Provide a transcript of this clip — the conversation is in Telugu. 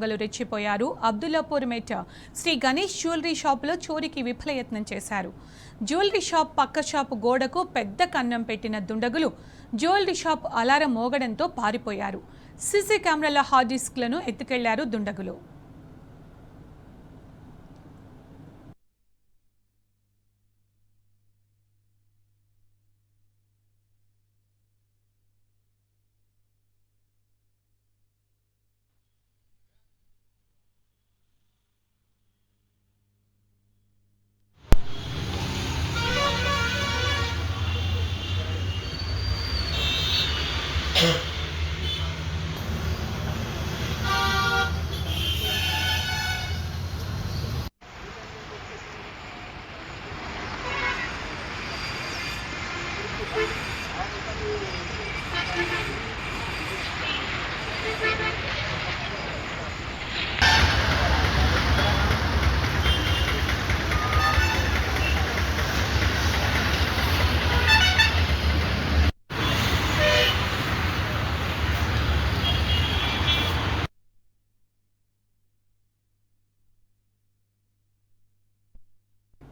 దొంగలు రెచ్చిపోయారు. అబ్దుల్లాపూర్మెట్ శ్రీ గణేష్ జ్యువెలరీ షాపులో చోరీకి విఫలయత్నం చేశారు. జ్యువెలరీ షాప్ పక్క షాపు గోడకు పెద్ద కన్నం పెట్టిన దుండగులు జ్యువెలరీ షాప్ అలారం మోగడంతో పారిపోయారు. సీసీ కెమెరాల హార్డ్ డిస్క్లను ఎత్తుకెళ్లారు దుండగులు.